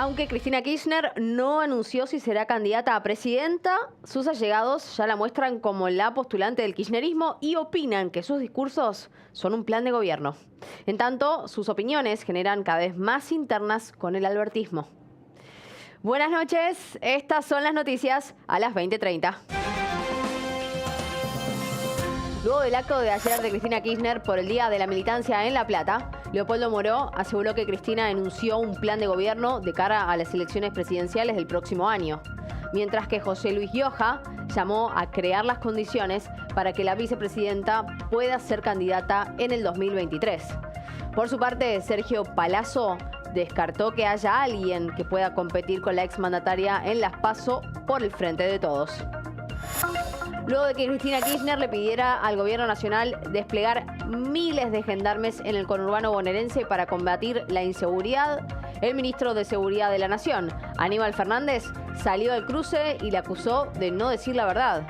Aunque Cristina Kirchner no anunció si será candidata a presidenta, sus allegados ya la muestran como la postulante del kirchnerismo y opinan que sus discursos son un plan de gobierno. En tanto, sus opiniones generan cada vez más internas con el albertismo. Buenas noches, estas son las noticias a las 20:30. Luego del acto de ayer de Cristina Kirchner por el Día de la Militancia en La Plata, Leopoldo Moró aseguró que Cristina enunció un plan de gobierno de cara a las elecciones presidenciales del próximo año, mientras que José Luis Gioja llamó a crear las condiciones para que la vicepresidenta pueda ser candidata en el 2023. Por su parte, Sergio Palazzo descartó que haya alguien que pueda competir con la exmandataria en las PASO por el Frente de Todos. Luego de que Cristina Kirchner le pidiera al gobierno nacional desplegar miles de gendarmes en el conurbano bonaerense para combatir la inseguridad, el ministro de Seguridad de la Nación, Aníbal Fernández, salió al cruce y le acusó de no decir la verdad.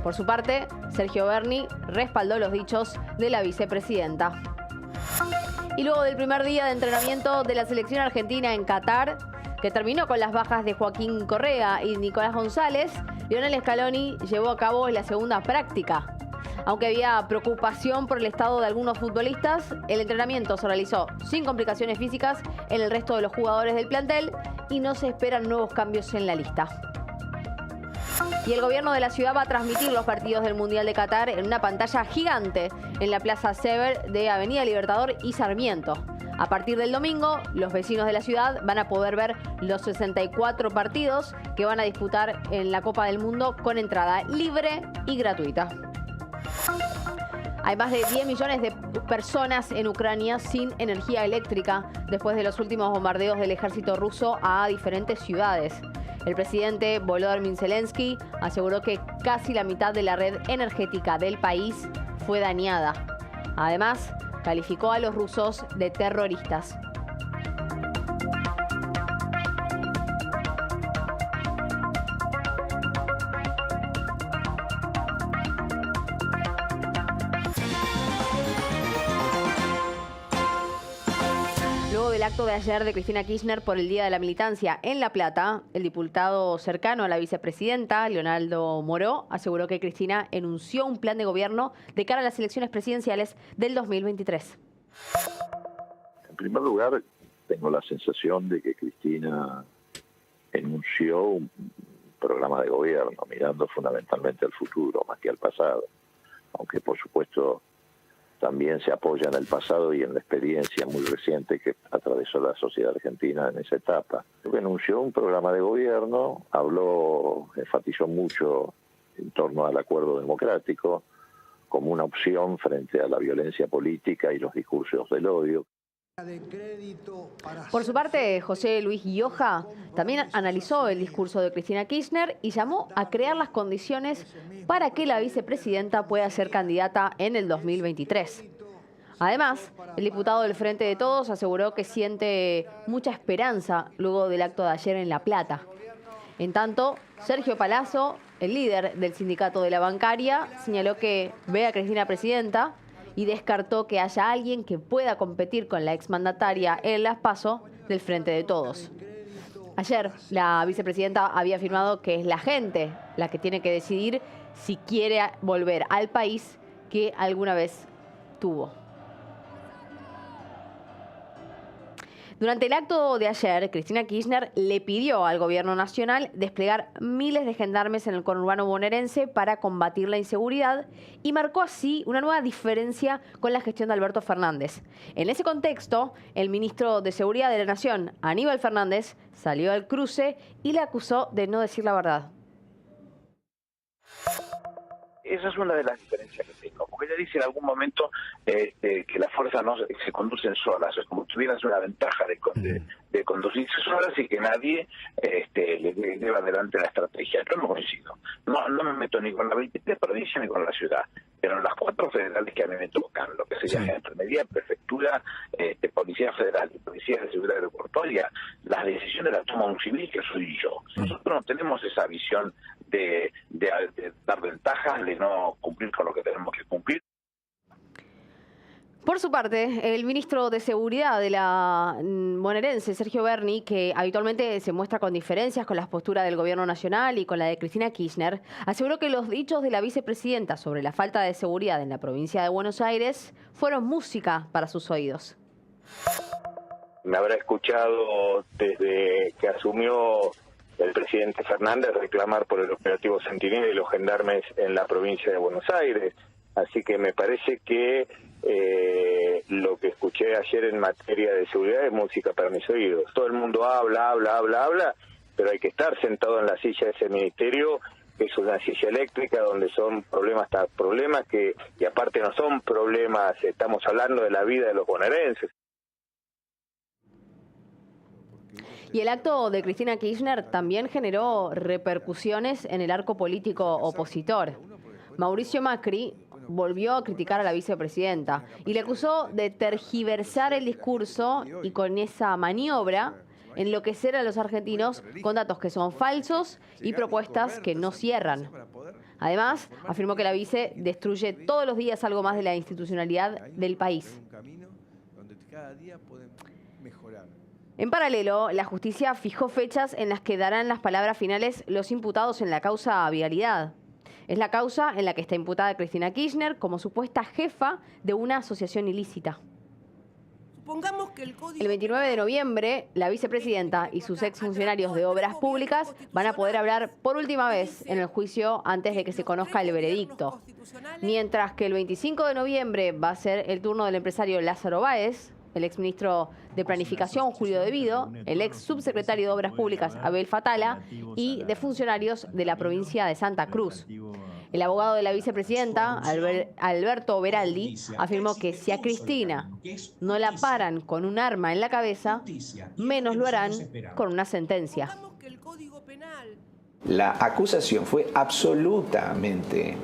Por su parte, Sergio Berni respaldó los dichos de la vicepresidenta. Y luego del primer día de entrenamiento de la selección argentina en Qatar, que terminó con las bajas de Joaquín Correa y Nicolás González, Lionel Scaloni llevó a cabo la segunda práctica. Aunque había preocupación por el estado de algunos futbolistas, el entrenamiento se realizó sin complicaciones físicas en el resto de los jugadores del plantel y no se esperan nuevos cambios en la lista. Y el gobierno de la ciudad va a transmitir los partidos del Mundial de Qatar en una pantalla gigante en la Plaza Sever de Avenida Libertador y Sarmiento. A partir del domingo, los vecinos de la ciudad van a poder ver los 64 partidos que van a disputar en la Copa del Mundo con entrada libre y gratuita. Hay más de 10 millones de personas en Ucrania sin energía eléctrica después de los últimos bombardeos del ejército ruso a diferentes ciudades. El presidente Volodymyr Zelensky aseguró que casi la mitad de la red energética del país fue dañada. Además, calificó a los rusos de terroristas. Luego del acto de ayer de Cristina Kirchner por el Día de la Militancia en La Plata, el diputado cercano a la vicepresidenta, Leopoldo Moró, aseguró que Cristina enunció un plan de gobierno de cara a las elecciones presidenciales del 2023. En primer lugar, tengo la sensación de que Cristina enunció un programa de gobierno, mirando fundamentalmente al futuro, más que al pasado, aunque por supuesto también se apoya en el pasado y en la experiencia muy reciente que atravesó la sociedad argentina en esa etapa. Anunció un programa de gobierno, enfatizó mucho en torno al acuerdo democrático como una opción frente a la violencia política y los discursos del odio. Por su parte, José Luis Gioja también analizó el discurso de Cristina Kirchner y llamó a crear las condiciones para que la vicepresidenta pueda ser candidata en el 2023. Además, el diputado del Frente de Todos aseguró que siente mucha esperanza luego del acto de ayer en La Plata. En tanto, Sergio Palazzo, el líder del sindicato de la bancaria, señaló que ve a Cristina presidenta y descartó que haya alguien que pueda competir con la exmandataria en las PASO del Frente de Todos. Ayer, la vicepresidenta había afirmado que es la gente la que tiene que decidir si quiere volver al país que alguna vez tuvo. Durante el acto de ayer, Cristina Kirchner le pidió al gobierno nacional desplegar miles de gendarmes en el conurbano bonaerense para combatir la inseguridad y marcó así una nueva diferencia con la gestión de Alberto Fernández. En ese contexto, el ministro de Seguridad de la Nación, Aníbal Fernández, salió al cruce y le acusó de no decir la verdad. Esa es una de las diferencias que tengo, porque ella dice en algún momento que las fuerzas no se conducen solas, es como si tuvieran una ventaja de conducirse solas y que nadie le lleva adelante la estrategia. Yo no coincido. No me meto ni con la 23 provincia ni con la ciudad, pero en las 4 federales que a mí me tocan, lo que sería Gendarmería, Prefectura, Policía Federal y Policía de Seguridad Aeroportuaria, las decisiones las toma un civil que soy yo. Nosotros no tenemos esa visión de dar ventajas, de no cumplir con lo que tenemos que cumplir. Por su parte, el ministro de Seguridad de la bonaerense, Sergio Berni, que habitualmente se muestra con diferencias con las posturas del gobierno nacional y con la de Cristina Kirchner, aseguró que los dichos de la vicepresidenta sobre la falta de seguridad en la provincia de Buenos Aires fueron música para sus oídos. Me habrá escuchado desde que asumió el presidente Fernández reclamar por el operativo Centinela y los gendarmes en la provincia de Buenos Aires. Así que me parece que lo que escuché ayer en materia de seguridad es música para mis oídos. Todo el mundo habla, pero hay que estar sentado en la silla de ese ministerio, que es una silla eléctrica donde son problemas que, y aparte no son problemas, estamos hablando de la vida de los bonaerenses. Y el acto de Cristina Kirchner también generó repercusiones en el arco político opositor. Mauricio Macri volvió a criticar a la vicepresidenta y le acusó de tergiversar el discurso y con esa maniobra enloquecer a los argentinos con datos que son falsos y propuestas que no cierran. Además, afirmó que la vice destruye todos los días algo más de la institucionalidad del país. En paralelo, la justicia fijó fechas en las que darán las palabras finales los imputados en la causa Vialidad. Es la causa en la que está imputada Cristina Kirchner como supuesta jefa de una asociación ilícita. El 29 de noviembre, la vicepresidenta y sus exfuncionarios de Obras Públicas van a poder hablar por última vez en el juicio antes de que se conozca el veredicto. Mientras que el 25 de noviembre va a ser el turno del empresario Lázaro Báez, el exministro de Planificación, Julio De Vido, el ex subsecretario de Obras Públicas, Abel Fatala, y de funcionarios de la provincia de Santa Cruz. El abogado de la vicepresidenta, Alberto Beraldi, afirmó que si a Cristina no la paran con un arma en la cabeza, menos lo harán con una sentencia. La acusación fue absolutamente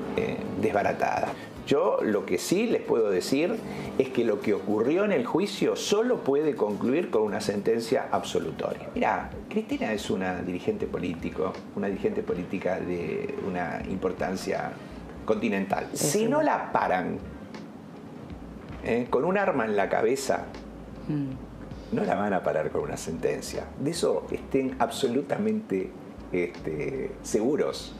desbaratada. Yo lo que sí les puedo decir es que lo que ocurrió en el juicio solo puede concluir con una sentencia absolutoria. Mirá, Cristina es una dirigente política de una importancia continental. Si no la paran con un arma en la cabeza, no la van a parar con una sentencia. De eso estén absolutamente seguros.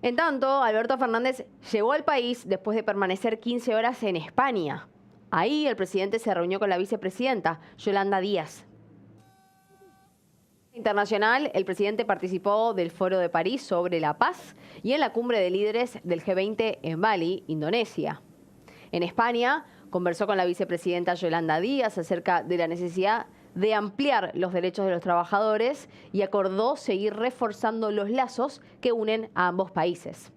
En tanto, Alberto Fernández llegó al país después de permanecer 15 horas en España. Ahí el presidente se reunió con la vicepresidenta, Yolanda Díaz. Internacional, el presidente participó del Foro de París sobre la paz y en la cumbre de líderes del G20 en Bali, Indonesia. En España, conversó con la vicepresidenta Yolanda Díaz acerca de la necesidad de ampliar los derechos de los trabajadores y acordó seguir reforzando los lazos que unen a ambos países.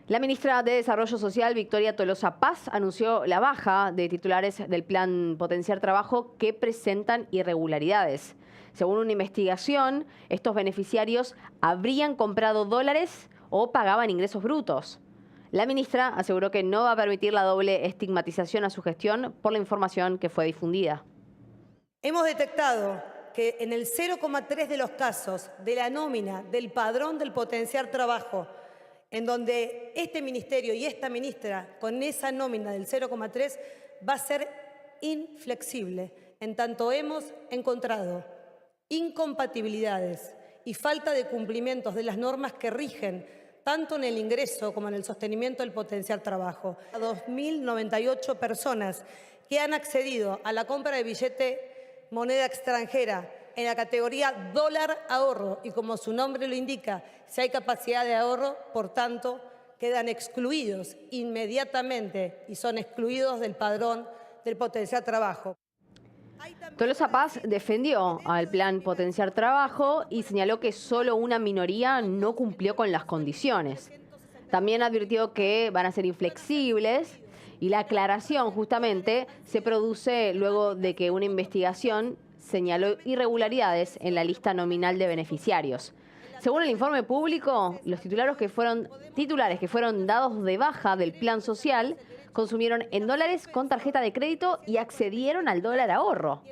La ministra de Desarrollo Social, Victoria Tolosa Paz, anunció la baja de titulares del Plan Potenciar Trabajo que presentan irregularidades. Según una investigación, estos beneficiarios habrían comprado dólares o pagaban ingresos brutos. La ministra aseguró que no va a permitir la doble estigmatización a su gestión por la información que fue difundida. Hemos detectado que en el 0,3 de los casos de la nómina del padrón del Potenciar Trabajo, en donde este ministerio y esta ministra con esa nómina del 0,3 va a ser inflexible, en tanto hemos encontrado incompatibilidades y falta de cumplimientos de las normas que rigen tanto en el ingreso como en el sostenimiento del Potenciar Trabajo. 2.098 personas que han accedido a la compra de billete moneda extranjera en la categoría dólar ahorro y como su nombre lo indica, si hay capacidad de ahorro, por tanto, quedan excluidos inmediatamente y son excluidos del padrón del Potenciar Trabajo. Tolosa Paz defendió al Plan Potenciar Trabajo y señaló que solo una minoría no cumplió con las condiciones. También advirtió que van a ser inflexibles y la aclaración justamente se produce luego de que una investigación señaló irregularidades en la lista nominal de beneficiarios. Según el informe público, los titulares que fueron dados de baja del plan social consumieron en dólares con tarjeta de crédito y accedieron al dólar ahorro.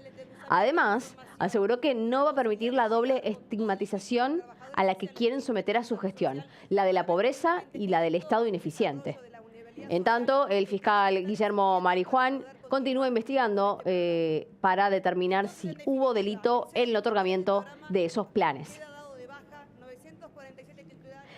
Además, aseguró que no va a permitir la doble estigmatización a la que quieren someter a su gestión, la de la pobreza y la del Estado ineficiente. En tanto, el fiscal Guillermo Marijuán continúa investigando para determinar si hubo delito en el otorgamiento de esos planes.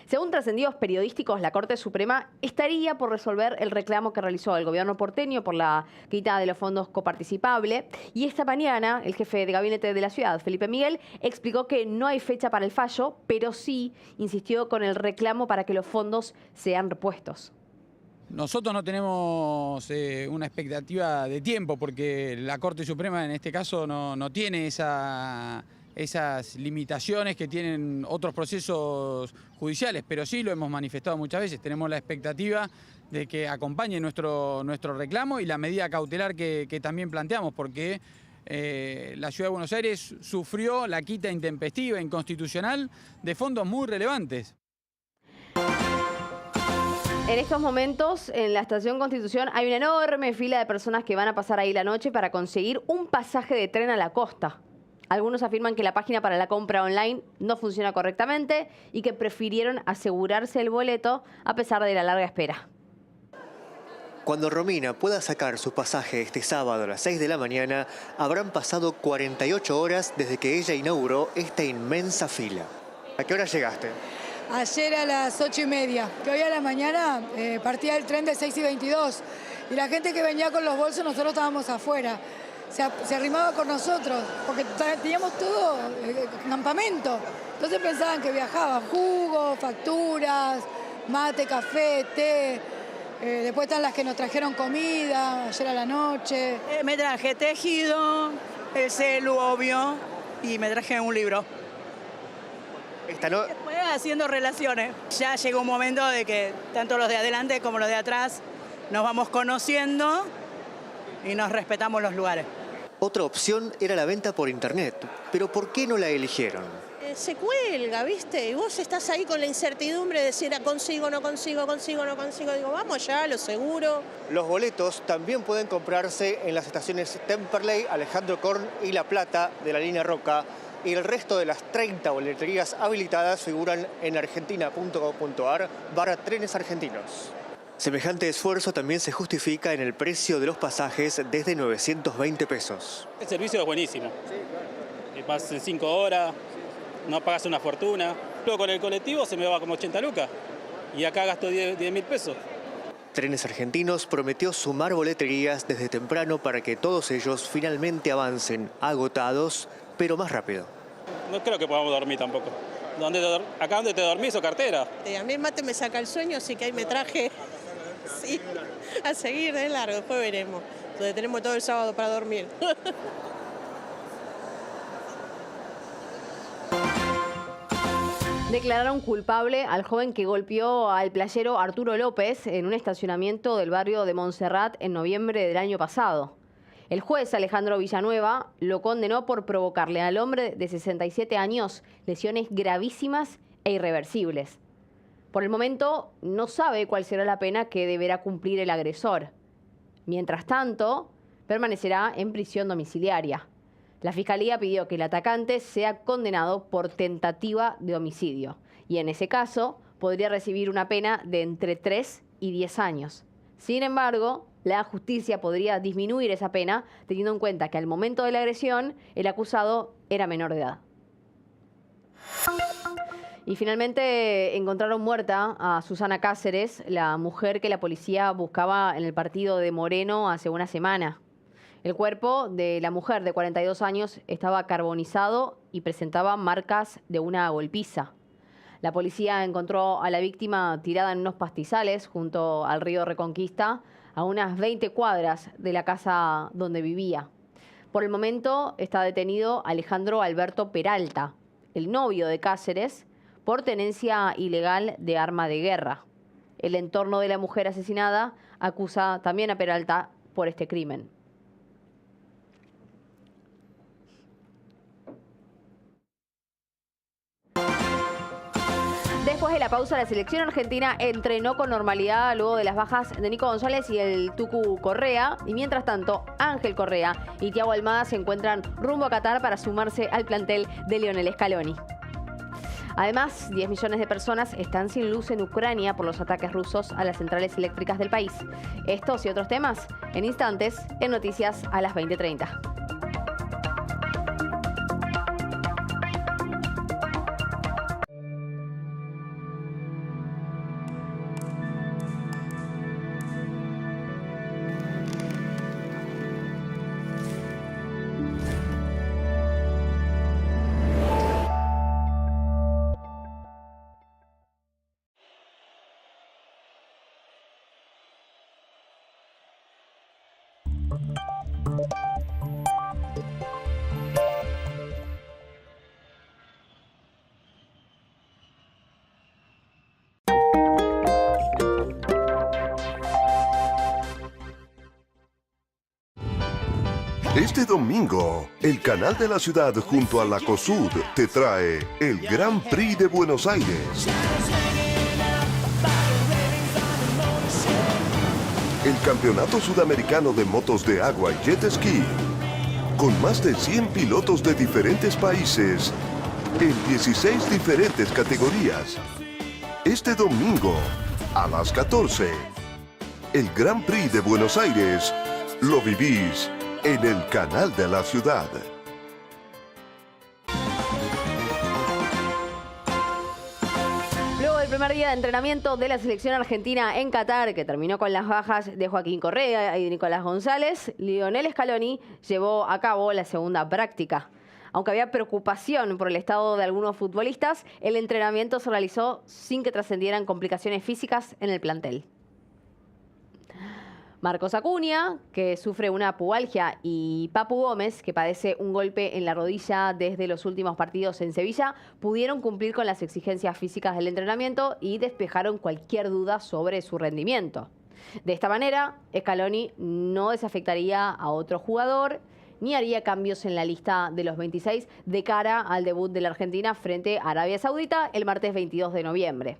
Según trascendidos periodísticos, la Corte Suprema estaría por resolver el reclamo que realizó el gobierno porteño por la quita de los fondos coparticipable. Y esta mañana, el jefe de gabinete de la ciudad, Felipe Miguel, explicó que no hay fecha para el fallo, pero sí insistió con el reclamo para que los fondos sean repuestos. Nosotros no tenemos una expectativa de tiempo porque la Corte Suprema en este caso no tiene esas limitaciones que tienen otros procesos judiciales, pero sí lo hemos manifestado muchas veces. Tenemos la expectativa de que acompañe nuestro reclamo y la medida cautelar que también planteamos, porque la Ciudad de Buenos Aires sufrió la quita intempestiva, inconstitucional, de fondos muy relevantes. En estos momentos, en la Estación Constitución, hay una enorme fila de personas que van a pasar ahí la noche para conseguir un pasaje de tren a la costa. Algunos afirman que la página para la compra online no funciona correctamente y que prefirieron asegurarse el boleto a pesar de la larga espera. Cuando Romina pueda sacar su pasaje este sábado a las 6 de la mañana, habrán pasado 48 horas desde que ella inauguró esta inmensa fila. ¿A qué hora llegaste? Ayer a las 8:30, que hoy a la mañana partía el tren de 6:22 y la gente que venía con los bolsos, nosotros estábamos afuera. Se arrimaba con nosotros porque teníamos todo campamento. Entonces pensaban que viajaban, jugo, facturas, mate, café, té. Después están las que nos trajeron comida ayer a la noche. Me traje tejido, el celu, obvio, y me traje un libro. Después haciendo relaciones. Ya llegó un momento de que tanto los de adelante como los de atrás nos vamos conociendo y nos respetamos los lugares. Otra opción era la venta por internet, pero ¿por qué no la eligieron? Se cuelga, ¿viste? Y vos estás ahí con la incertidumbre de decir, consigo, no consigo, consigo, no consigo. Digo, vamos ya, lo seguro. Los boletos también pueden comprarse en las estaciones Temperley, Alejandro Korn y La Plata de la línea Roca. Y el resto de las 30 boleterías habilitadas figuran en argentina.gov.ar/trenes argentinos. Semejante esfuerzo también se justifica en el precio de los pasajes desde 920 pesos. El servicio es buenísimo. Vas en 5 horas, no pagas una fortuna. Luego con el colectivo se me va como 80 lucas y acá gasto 10.000 pesos. Trenes Argentinos prometió sumar boleterías desde temprano para que todos ellos finalmente avancen agotados, pero más rápido. No creo que podamos dormir tampoco. Acá donde te dormís o cartera. A mí el mate me saca el sueño, así que ahí me traje a seguir de largo, después veremos. Entonces tenemos todo el sábado para dormir. Declararon culpable al joven que golpeó al playero Arturo López en un estacionamiento del barrio de Montserrat en noviembre del año pasado. El juez Alejandro Villanueva lo condenó por provocarle al hombre de 67 años lesiones gravísimas e irreversibles. Por el momento, no sabe cuál será la pena que deberá cumplir el agresor. Mientras tanto, permanecerá en prisión domiciliaria. La Fiscalía pidió que el atacante sea condenado por tentativa de homicidio y en ese caso podría recibir una pena de entre 3 y 10 años. Sin embargo, la justicia podría disminuir esa pena teniendo en cuenta que al momento de la agresión el acusado era menor de edad. Y finalmente encontraron muerta a Susana Cáceres, la mujer que la policía buscaba en el partido de Moreno hace una semana. El cuerpo de la mujer de 42 años estaba carbonizado y presentaba marcas de una golpiza. La policía encontró a la víctima tirada en unos pastizales junto al río Reconquista, a unas 20 cuadras de la casa donde vivía. Por el momento está detenido Alejandro Alberto Peralta, el novio de Cáceres, por tenencia ilegal de arma de guerra. El entorno de la mujer asesinada acusa también a Peralta por este crimen. Después de la pausa, la selección argentina entrenó con normalidad luego de las bajas de Nico González y el Tucu Correa. Y mientras tanto, Ángel Correa y Thiago Almada se encuentran rumbo a Qatar para sumarse al plantel de Lionel Scaloni. Además, 10 millones de personas están sin luz en Ucrania por los ataques rusos a las centrales eléctricas del país. Estos y otros temas en instantes en Noticias a las 20:30. Este domingo, el canal de la ciudad junto a la COSUD te trae el Gran Prix de Buenos Aires. El Campeonato Sudamericano de Motos de Agua y Jet Ski, con más de 100 pilotos de diferentes países, en 16 diferentes categorías. Este domingo, a las 14, el Gran Prix de Buenos Aires lo vivís en el canal de la ciudad. Luego del primer día de entrenamiento de la selección argentina en Qatar, que terminó con las bajas de Joaquín Correa y de Nicolás González, Lionel Scaloni llevó a cabo la segunda práctica. Aunque había preocupación por el estado de algunos futbolistas, el entrenamiento se realizó sin que trascendieran complicaciones físicas en el plantel. Marcos Acuña, que sufre una pubalgia, y Papu Gómez, que padece un golpe en la rodilla desde los últimos partidos en Sevilla, pudieron cumplir con las exigencias físicas del entrenamiento y despejaron cualquier duda sobre su rendimiento. De esta manera, Scaloni no desafectaría a otro jugador ni haría cambios en la lista de los 26 de cara al debut de la Argentina frente a Arabia Saudita el martes 22 de noviembre.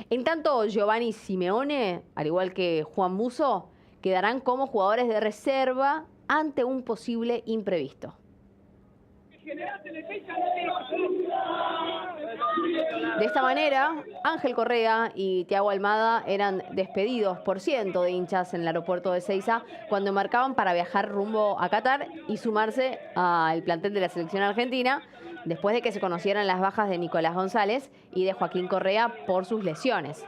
En tanto, Giovanni Simeone, al igual que Juan Musso, quedarán como jugadores de reserva ante un posible imprevisto. De esta manera, Ángel Correa y Thiago Almada eran despedidos por cientos de hinchas en el aeropuerto de Ezeiza cuando embarcaban para viajar rumbo a Qatar y sumarse al plantel de la selección argentina después de que se conocieran las bajas de Nicolás González y de Joaquín Correa por sus lesiones.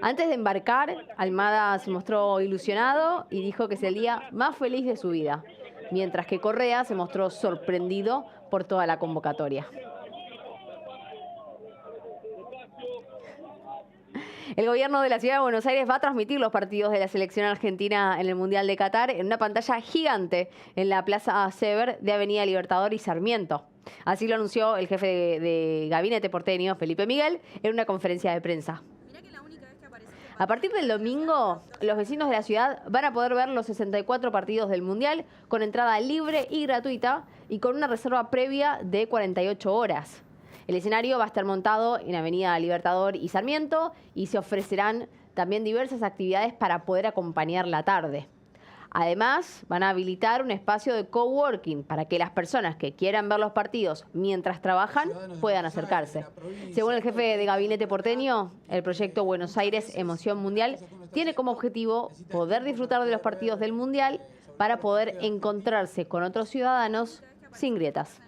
Antes de embarcar, Almada se mostró ilusionado y dijo que es el día más feliz de su vida, mientras que Correa se mostró sorprendido por toda la convocatoria. El gobierno de la ciudad de Buenos Aires va a transmitir los partidos de la selección argentina en el Mundial de Qatar en una pantalla gigante en la Plaza Sever de Avenida Libertador y Sarmiento. Así lo anunció el jefe de gabinete porteño, Felipe Miguel, en una conferencia de prensa. A partir del domingo, los vecinos de la ciudad van a poder ver los 64 partidos del Mundial con entrada libre y gratuita y con una reserva previa de 48 horas. El escenario va a estar montado en Avenida Libertador y Sarmiento y se ofrecerán también diversas actividades para poder acompañar la tarde. Además, van a habilitar un espacio de coworking para que las personas que quieran ver los partidos mientras trabajan puedan acercarse. Según el jefe de gabinete porteño, el proyecto Buenos Aires Emoción Mundial tiene como objetivo poder disfrutar de los partidos del Mundial para poder encontrarse con otros ciudadanos sin grietas.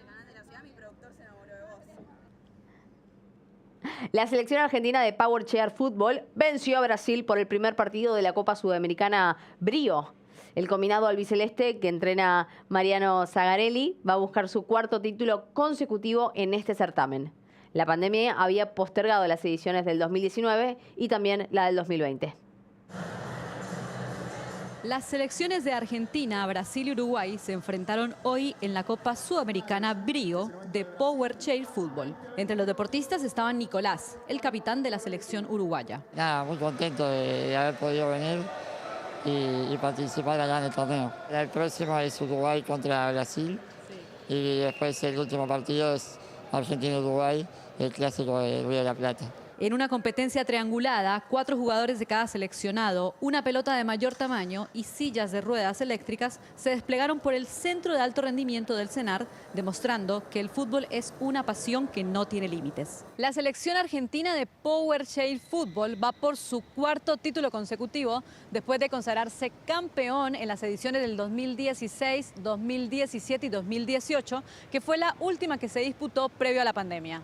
La selección argentina de Power Chair Fútbol venció a Brasil por el primer partido de la Copa Sudamericana Brío. El combinado albiceleste que entrena Mariano Zagarelli va a buscar su cuarto título consecutivo en este certamen. La pandemia había postergado las ediciones del 2019 y también la del 2020. Las selecciones de Argentina, Brasil y Uruguay se enfrentaron hoy en la Copa Sudamericana Brío de Power Chair Fútbol. Entre los deportistas estaban Nicolás, el capitán de la selección uruguaya. Nada, muy contento de haber podido venir y participar allá en el torneo. El próximo es Uruguay contra Brasil y después el último partido es Argentina-Uruguay, el clásico de Río de la Plata. En una competencia triangulada, 4 jugadores de cada seleccionado, una pelota de mayor tamaño y sillas de ruedas eléctricas se desplegaron por el centro de alto rendimiento del CENAR, demostrando que el fútbol es una pasión que no tiene límites. La selección argentina de Power Chair Fútbol va por su 4º título consecutivo después de consagrarse campeón en las ediciones del 2016, 2017 y 2018, que fue la última que se disputó previo a la pandemia.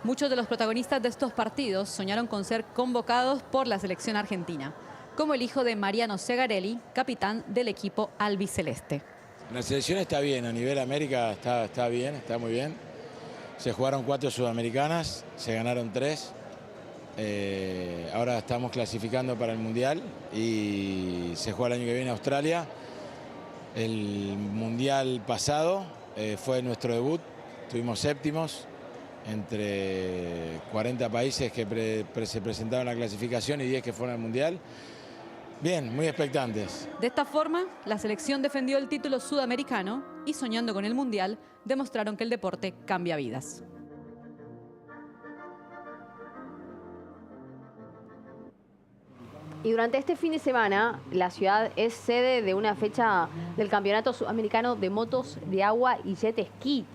Muchos de los protagonistas de estos partidos soñaron con ser convocados por la selección argentina, como el hijo de Mariano Segarelli, capitán del equipo albiceleste. La selección está bien, a nivel América está bien, está muy bien. Se jugaron 4 sudamericanas, se ganaron 3. Ahora estamos clasificando para el Mundial y se juega el año que viene Australia. El Mundial pasado fue nuestro debut, tuvimos 7º. Entre 40 países que se presentaron a la clasificación y 10 que fueron al Mundial. Bien, muy expectantes. De esta forma, la selección defendió el título sudamericano y, soñando con el Mundial, demostraron que el deporte cambia vidas. Y durante este fin de semana, la ciudad es sede de una fecha del Campeonato Sudamericano de Motos de Agua y Jet Ski.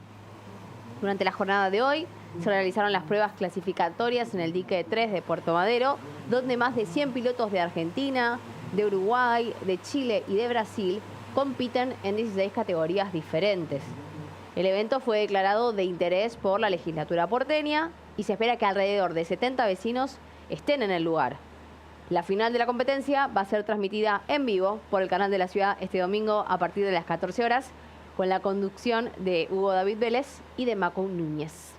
Durante la jornada de hoy se realizaron las pruebas clasificatorias en el dique 3 de Puerto Madero, donde más de 100 pilotos de Argentina, de Uruguay, de Chile y de Brasil compiten en 16 categorías diferentes. El evento fue declarado de interés por la legislatura porteña y se espera que alrededor de 70 vecinos estén en el lugar. La final de la competencia va a ser transmitida en vivo por el canal de la ciudad este domingo a partir de las 14 horas, con la conducción de Hugo David Vélez y de Macu Núñez.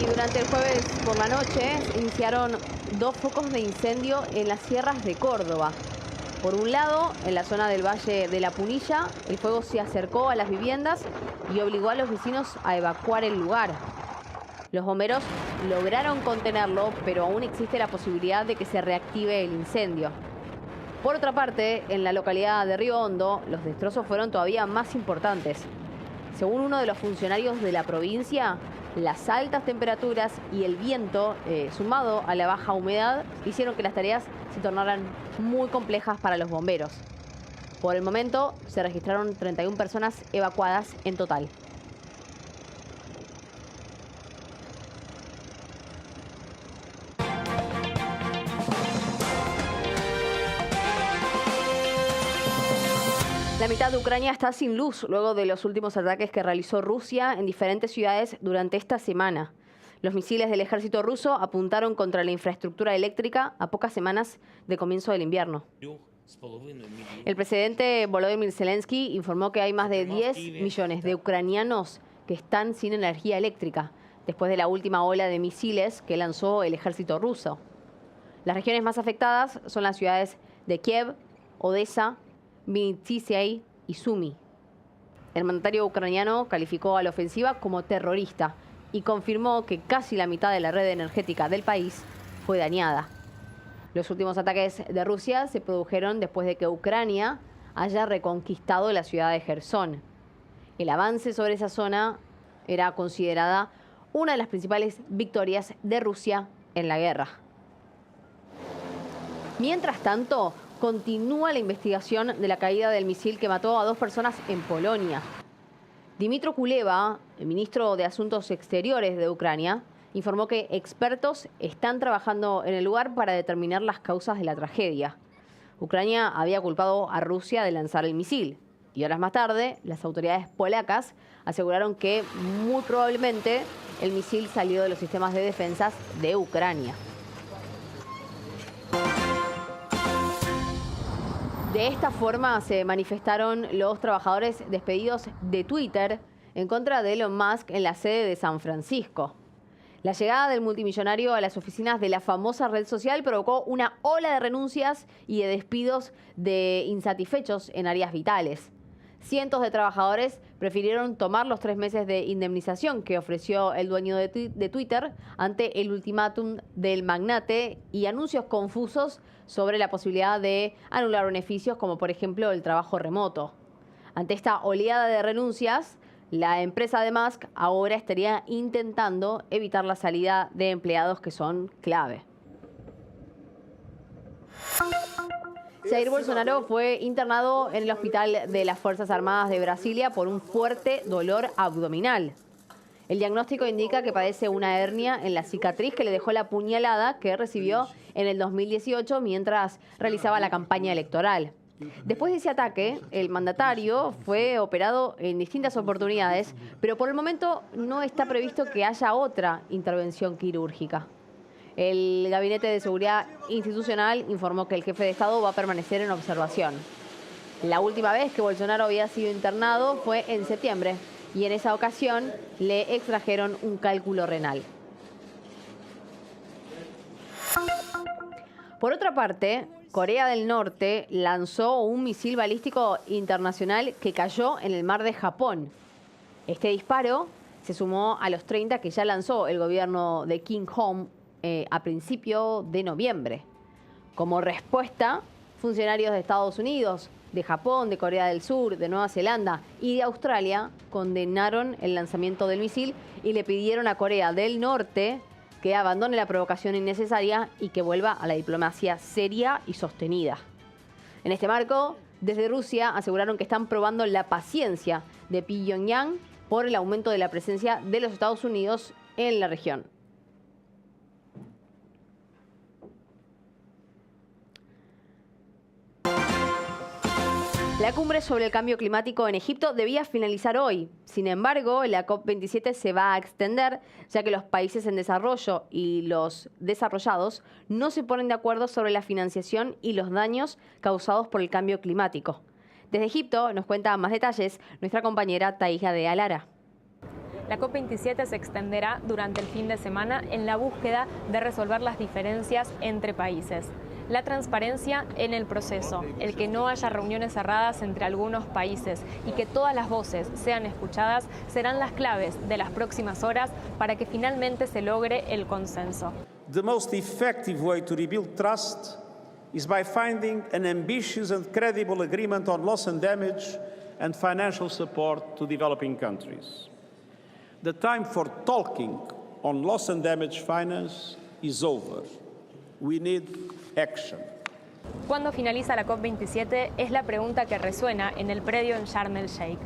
Y durante el jueves por la noche iniciaron 2 focos de incendio en las sierras de Córdoba. Por un lado, en la zona del Valle de la Punilla, el fuego se acercó a las viviendas y obligó a los vecinos a evacuar el lugar. Los bomberos lograron contenerlo, pero aún existe la posibilidad de que se reactive el incendio. Por otra parte, en la localidad de Río Hondo, los destrozos fueron todavía más importantes. Según uno de los funcionarios de la provincia, las altas temperaturas y el viento, sumado a la baja humedad, hicieron que las tareas se tornaran muy complejas para los bomberos. Por el momento, se registraron 31 personas evacuadas en total. La mitad de Ucrania está sin luz luego de los últimos ataques que realizó Rusia en diferentes ciudades durante esta semana. Los misiles del ejército ruso apuntaron contra la infraestructura eléctrica a pocas semanas de comienzo del invierno. El presidente Volodymyr Zelensky informó que hay más de 10 millones de ucranianos que están sin energía eléctrica después de la última ola de misiles que lanzó el ejército ruso. Las regiones más afectadas son las ciudades de Kiev, Odessa, Vinnytsia y Sumy. El mandatario ucraniano calificó a la ofensiva como terrorista y confirmó que casi la mitad de la red energética del país fue dañada. Los últimos ataques de Rusia se produjeron después de que Ucrania haya reconquistado la ciudad de Jersón. El avance sobre esa zona era considerada una de las principales victorias de Rusia en la guerra. Mientras tanto, continúa la investigación de la caída del misil que mató a 2 personas en Polonia. Dmytro Kuleba, el ministro de Asuntos Exteriores de Ucrania, informó que expertos están trabajando en el lugar para determinar las causas de la tragedia. Ucrania había culpado a Rusia de lanzar el misil y horas más tarde las autoridades polacas aseguraron que muy probablemente el misil salió de los sistemas de defensas de Ucrania. De esta forma se manifestaron los trabajadores despedidos de Twitter en contra de Elon Musk en la sede de San Francisco. La llegada del multimillonario a las oficinas de la famosa red social provocó una ola de renuncias y de despidos de insatisfechos en áreas vitales. Cientos de trabajadores prefirieron tomar los 3 meses de indemnización que ofreció el dueño de Twitter ante el ultimátum del magnate y anuncios confusos sobre la posibilidad de anular beneficios como por ejemplo el trabajo remoto. Ante esta oleada de renuncias, la empresa de Musk ahora estaría intentando evitar la salida de empleados que son clave. Jair Bolsonaro fue internado en el hospital de las Fuerzas Armadas de Brasilia por un fuerte dolor abdominal. El diagnóstico indica que padece una hernia en la cicatriz que le dejó la puñalada que recibió en el 2018 mientras realizaba la campaña electoral. Después de ese ataque, el mandatario fue operado en distintas oportunidades, pero por el momento no está previsto que haya otra intervención quirúrgica. El Gabinete de Seguridad Institucional informó que el jefe de Estado va a permanecer en observación. La última vez que Bolsonaro había sido internado fue en septiembre y en esa ocasión le extrajeron un cálculo renal. Por otra parte, Corea del Norte lanzó un misil balístico internacional que cayó en el mar de Japón. Este disparo se sumó a los 30 que ya lanzó el gobierno de Kim Jong-un a principio de noviembre. Como respuesta, funcionarios de Estados Unidos, de Japón, de Corea del Sur, de Nueva Zelanda y de Australia condenaron el lanzamiento del misil y le pidieron a Corea del Norte que abandone la provocación innecesaria y que vuelva a la diplomacia seria y sostenida. En este marco, desde Rusia aseguraron que están probando la paciencia de Pyongyang por el aumento de la presencia de los Estados Unidos en la región. La cumbre sobre el cambio climático en Egipto debía finalizar hoy. Sin embargo, la COP27 se va a extender, ya que los países en desarrollo y los desarrollados no se ponen de acuerdo sobre la financiación y los daños causados por el cambio climático. Desde Egipto nos cuenta más detalles nuestra compañera Taija de Alara. La COP27 se extenderá durante el fin de semana en la búsqueda de resolver las diferencias entre países. La transparencia en el proceso, el que no haya reuniones cerradas entre algunos países y que todas las voces sean escuchadas serán las claves de las próximas horas para que finalmente se logre el consenso. The most effective way to rebuild trust is by finding an ambitious and credible agreement on loss and damage and financial support to developing countries. The time for talking on loss and damage finance is over. We need action. ¿Cuándo finaliza la COP27? Es la pregunta que resuena en el predio en Sharm el Sheikh.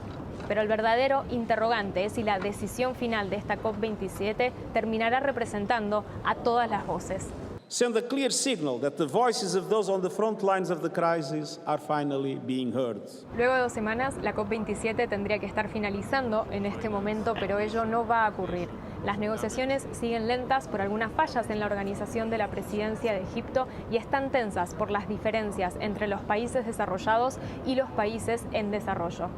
Pero el verdadero interrogante es si la decisión final de esta COP27 terminará representando a todas las voces. Send a clear signal that the voices of those on the front lines of the crisis are finally being heard. Luego de 2 semanas, la COP27 tendría que estar finalizando en este momento, pero ello no va a ocurrir. Las negociaciones siguen lentas por algunas fallas en la organización de la presidencia de Egipto y están tensas por las diferencias entre los países desarrollados y los países en desarrollo.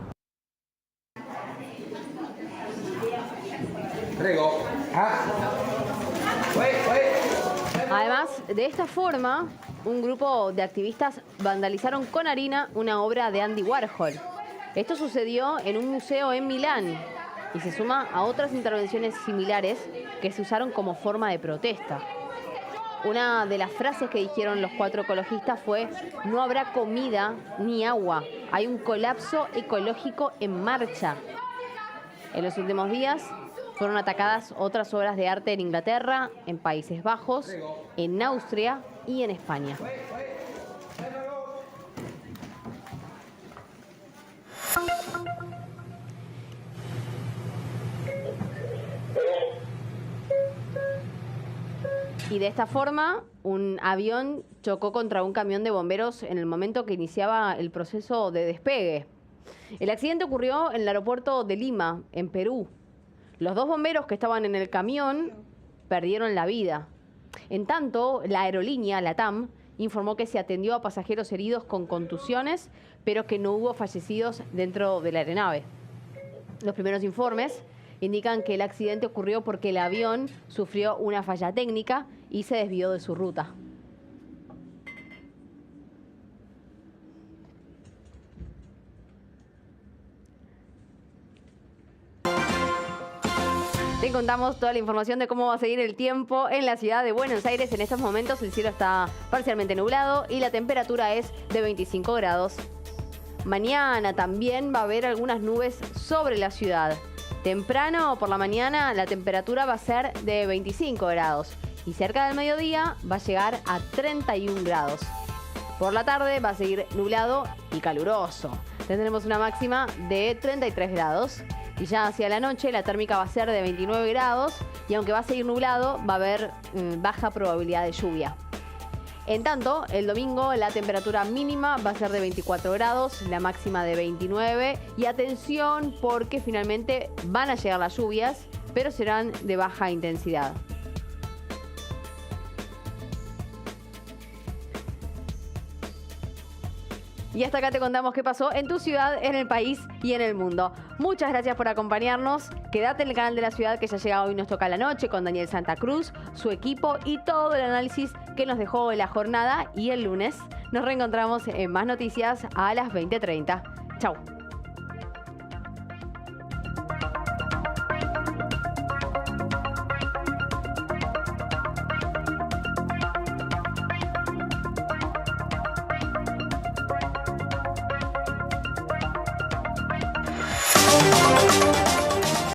Además, de esta forma, un grupo de activistas vandalizaron con harina una obra de Andy Warhol. Esto sucedió en un museo en Milán y se suma a otras intervenciones similares que se usaron como forma de protesta. Una de las frases que dijeron los 4 ecologistas fue: no habrá comida ni agua, hay un colapso ecológico en marcha. En los últimos días fueron atacadas otras obras de arte en Inglaterra, en Países Bajos, en Austria y en España. Y de esta forma, un avión chocó contra un camión de bomberos en el momento que iniciaba el proceso de despegue. El accidente ocurrió en el aeropuerto de Lima, en Perú. Los 2 bomberos que estaban en el camión perdieron la vida. En tanto, la aerolínea LATAM informó que se atendió a pasajeros heridos con contusiones, pero que no hubo fallecidos dentro de la aeronave. Los primeros informes indican que el accidente ocurrió porque el avión sufrió una falla técnica y se desvió de su ruta. Te contamos toda la información de cómo va a seguir el tiempo en la ciudad de Buenos Aires. En estos momentos el cielo está parcialmente nublado y la temperatura es de 25 grados. Mañana también va a haber algunas nubes sobre la ciudad. Temprano por la mañana la temperatura va a ser de 25 grados y cerca del mediodía va a llegar a 31 grados. Por la tarde va a seguir nublado y caluroso. Tendremos una máxima de 33 grados y ya hacia la noche la térmica va a ser de 29 grados y aunque va a seguir nublado va a haber baja probabilidad de lluvia. En tanto, el domingo la temperatura mínima va a ser de 24 grados, la máxima de 29 y atención porque finalmente van a llegar las lluvias, pero serán de baja intensidad. Y hasta acá te contamos qué pasó en tu ciudad, en el país y en el mundo. Muchas gracias por acompañarnos. Quédate en el canal de la ciudad que ya llega Hoy Nos Toca la Noche con Daniel Santa Cruz, su equipo y todo el análisis que nos dejó en la jornada. Y el lunes nos reencontramos en más noticias a las 20:30. Chau. We'll be right back.